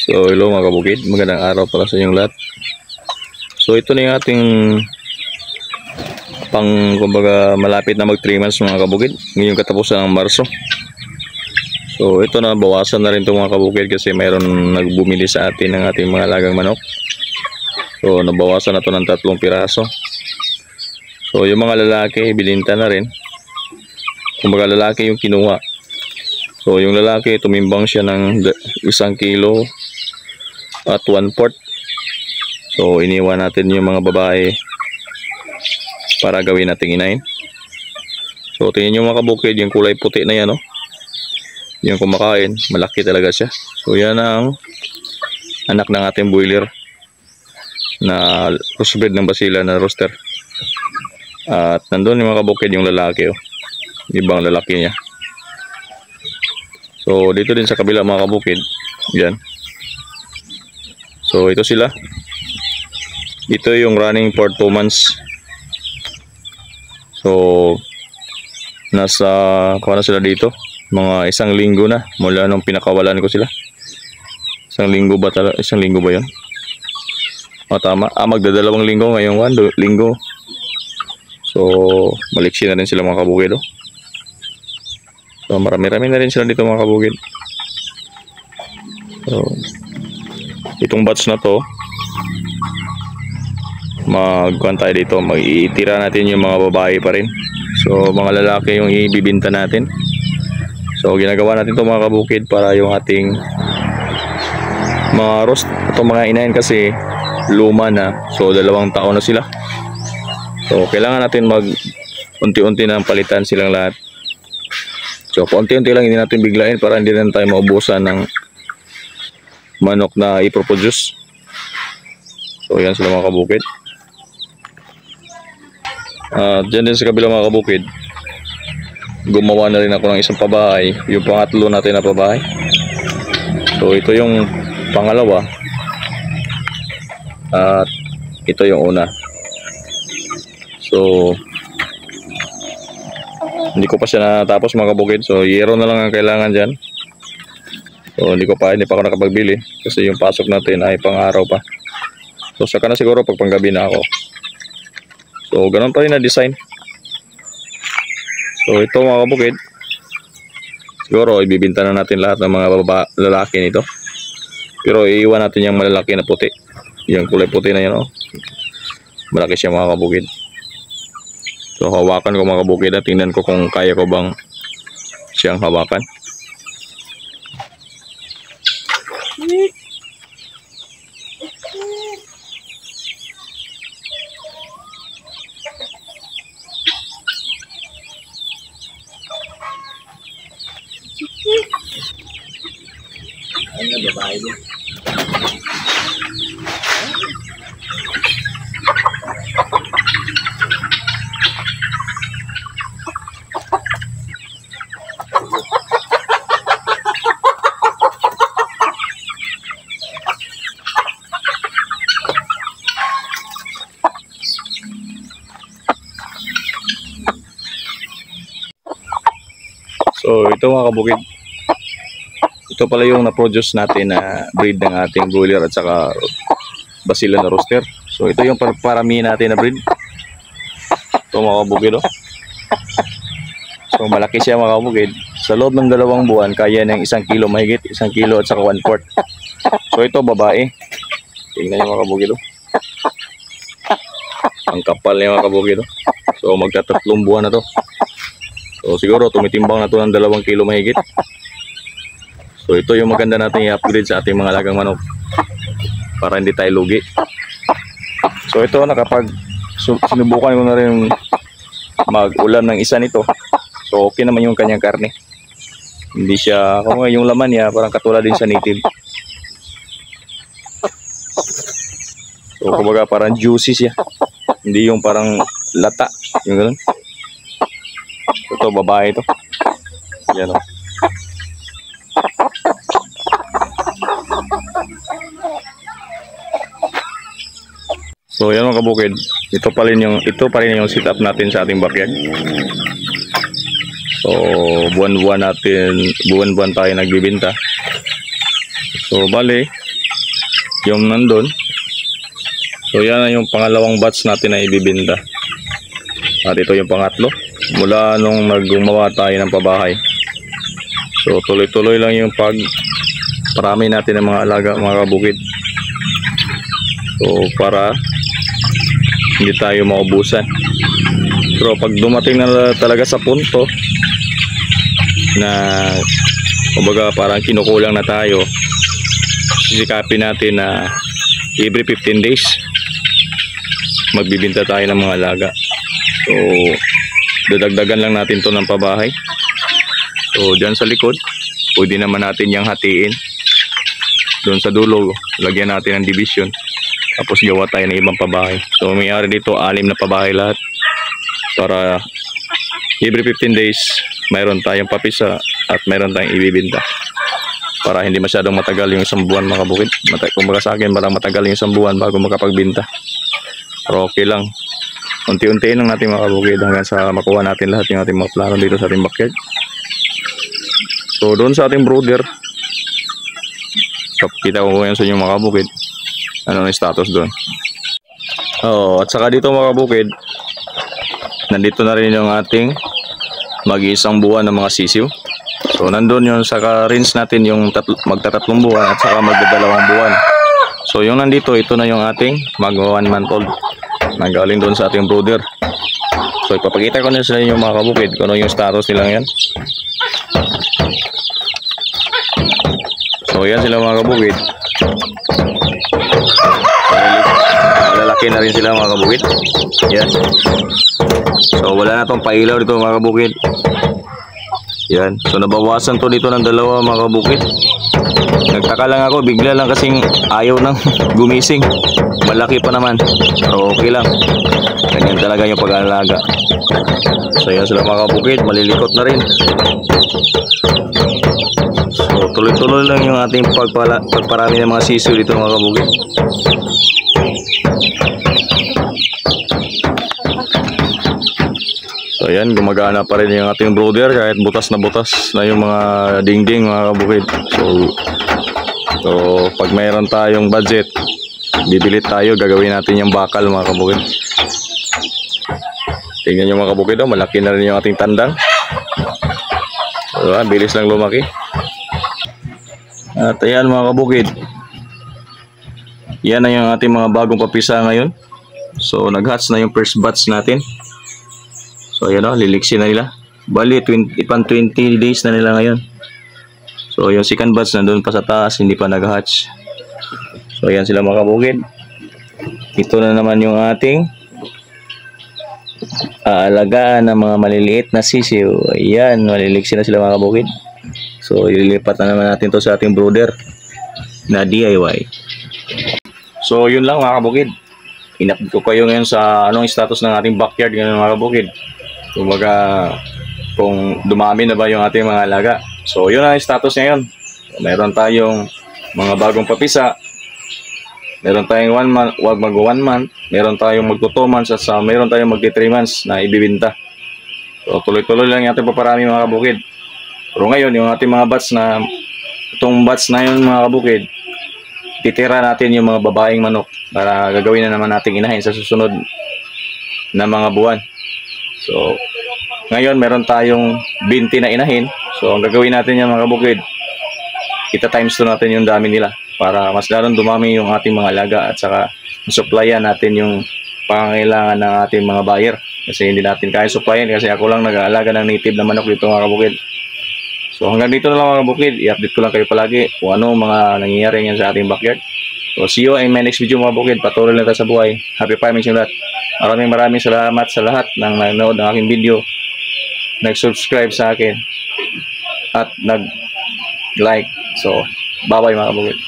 So hello mga kabukid, magandang araw para sa inyong lahat. So ito na yung ating kumbaga malapit na mag 3 months mga kabukid, ngayong katapusan ng Marso. So ito na, bawasan na rin ito mga kabukid kasi mayroon nagbumili sa atin ng ating mga alagang manok. So nabawasan na ito ng 3 piraso. So yung mga lalaki bilinta na rin, kumbaga lalaki yung kinuha. So yung lalaki tumimbang siya ng 1 kilo at 1/4. So iniwan natin yung mga babae para gawin nating inahin. So tingnan nyo mga kabukid, yung kulay puti na yan, no? Yung kumakain, malaki talaga siya. So yan ang anak ng ating boiler na crossbred ng Basila na rooster. At nandun yung mga kabukid yung lalaki, oh. Ibang lalaki niya. So dito din sa kabila mga kabukid, yan. So ito sila. Ito yung running for 2 months. So nasa kuha na sila dito, mga 1 linggo na mula nung pinakawalan ko sila. 1 linggo ba talaga? 1 linggo ba 'yon? O tama. Magdadalawang linggo ngayong 1 linggo. So maliksi na rin sila mga kabukid, oh. So marami-rami na rin sila dito mga kabukid. So itong batch na to, magkuhan tayo dito, mag-iitira natin yung mga babae pa rin. So mga lalaki yung ibibinta natin. So ginagawa natin to mga kabukid para yung ating mga roast, itong mga inahin kasi luma na. So 2 taon na sila. So kailangan natin unti-unti na palitan silang lahat. So unti-unti lang, hindi natin biglain para hindi na tayo maubusan ng manok na iproproduce. So yan sila mga kabukid. Dyan din sa kabila mga kabukid, gumawa na rin ako ng isang pabahay, yung pangatlo natin na pabahay. So ito yung pangalawa at ito yung una. So hindi ko pa siya natapos mga kabukid. So yero na lang ang kailangan dyan. So hindi pa ako nakapagbili kasi yung pasok natin ay pang-araw pa. So saka na siguro pag panggabi na ako. So ganun pa rin na design. So ito mga kabukid, siguro ibibinta na natin lahat ng mga lalaki nito. Pero iiwan natin yung malalaki na puti. Yung kulay puti na yan, oh. Malaki siya mga kabukid. So hawakan ko mga kabukid at tingnan ko kung kaya ko bang siyang hawakan. Ano babae din? So ito mga kabukid, ito pala yung na-produce natin na breed ng ating broiler at saka Basila na rooster. So ito yung parami natin na breed. Ito mga kabukid, oh. So malaki siya mga kabukid. Sa loob ng 2 buwan kaya ng 1 kilo mahigit, 1 kilo at saka 1/4. So ito babae. Tingnan niyo mga kabukid, oh. Ang kapal niya mga kabukid, oh. So magta-3 buwan na to. So siguro tumitimbang na to ng 2 kilo mahigit. So ito yung maganda natin i-upgrade sa ating mga alagang manok para hindi tayo lugi. So ito, sinubukan ko na rin mag-ulam ng isa nito. So okay naman yung kanyang karne. Hindi siya, kung yung laman niya parang katulad din sa native. So kumbaga parang juicy siya. Hindi yung parang lata, yung gano'n. Ito babae ito. Yan, oh. So yan mga kabukid, ito pa rin yung setup natin sa ating backyard. So buwan-buwan tayo nagbibenta. So bali, yung nandun. So yan na yung pangalawang batch natin na ibibinta. At ito yung pangatlo mula nung naggumawa tayo ng pabahay. So tuloy-tuloy lang yung parami natin ng mga alaga, mga kabukid. So para hindi tayo maubusan. Pero pag dumating na talaga sa punto na kumbaga parang kinukulang na tayo, sisikapin natin na every 15 days magbibinta tayo ng mga alaga. So dadagdagan lang natin to ng pabahay. So dyan sa likod pwede naman natin yung hatiin. Doon sa dulo lagyan natin ng division, tapos gawa tayo ng ibang pabahay. So mayroon dito 6 na pabahay lahat, para every 15 days mayroon tayong papisa at mayroon tayong ibibinta, para hindi masyadong matagal yung isang buwan, mga kabukid. Kumbaga sa akin parang matagal yung isang buwan bago makapagbinta. Pero okay lang, unti-untiin lang natin, mga kabukid, hanggang sa makuha natin lahat yung ating mga plano dito sa ating backyard. So doon sa ating brooder, kita ko ngayon sa inyo, mga kabukid, ano yung status doon. At saka dito, mga kabukid, nandito na rin yung ating mag-iisang buwan ng mga sisiw. So nandun yung saka rinse natin yung magtatatlong buwan at saka magdadalawang buwan. So yung nandito, ito na yung ating mag 1 month old, nanggaling doon sa ating brooder. So ipapakita ko na sa inyo, mga kabukid, kung ano yung status nila yan. So yan sila, mga kabukid. Lalaki na rin sila, mga kabukid. Yan. So wala na tong pailaw dito, mga kabukid. Yan. So nabawasan to dito ng 2, mga kabukid. Nagtaka lang ako, bigla lang kasing ayaw nang gumising. Malaki pa naman. Pero okay lang. Ganyan talaga yung pag-aalaga. So yan sila, mga kabukid. Malilikot na rin. So tuloy-tuloy lang yung ating pagparami ng mga sisiw dito, mga kabukid. So ayan, gumagana pa rin yung ating brooder kahit butas na yung mga dingding, mga kabukid. So pag mayroon tayong budget, bibili tayo, gagawin natin yung bakal, mga kabukid. Tingnan nyo, mga kabukid, malaki na rin yung ating tandang. So bilis lang lumaki. At ayan, mga kabukid, yan na yung ating mga bagong papisa ngayon. So nag-hatch na yung first batch natin. So ayan o, liliksi na nila. Bali, 20 days na nila ngayon. So yung second batch nandun pa sa taas, hindi pa nag-hatch. So ayan sila, mga kabukid. Ito na naman yung ating aalagaan ng mga maliliit na sisiw. Ayan, maliliksi na sila, mga kabukid. So ililipat na naman natin to sa ating brooder na DIY. So yun lang, mga kabukid. Inupdate ko kayo ngayon sa anong status ng ating backyard ngayon, mga kabukid. Kumbaga kung dumami na ba yung ating mga alaga. So yun ang status ngayon. Meron tayong mga bagong papisa. Meron tayong 1 month, wag mag 1 month. Meron tayong mag 2 months at meron tayong mag 3 months na ibibinta. So tuloy-tuloy lang yung ating paparami, mga kabukid. Pero ngayon yung ating mga batch na itong batch na yun, mga kabukid, titira natin yung mga babaeng manok para gagawin na naman nating inahin sa susunod na mga buwan. So ngayon meron tayong 20 na inahin. So ang gagawin natin yan, mga kabukid, kita times 2 natin yung dami nila para mas lalong dumami yung ating mga alaga at saka supplyan natin yung pangangailangan ng ating mga buyer. Kasi hindi natin kaya supplyan kasi ako lang nag-aalaga ng native na manok dito, mga kabukid. So hanggang dito na lang, mga kabukid. I-update ko lang kayo palagi kung ano mga nangyayari ngayon sa ating backyard. So see you in my next video, mga kabukid. Patuloy lang tayo sa buhay. Happy farming sa lahat. Maraming salamat sa lahat ng nanonood ng aking video, nag-subscribe sa akin at nag-like. So bye bye, mga kabukid.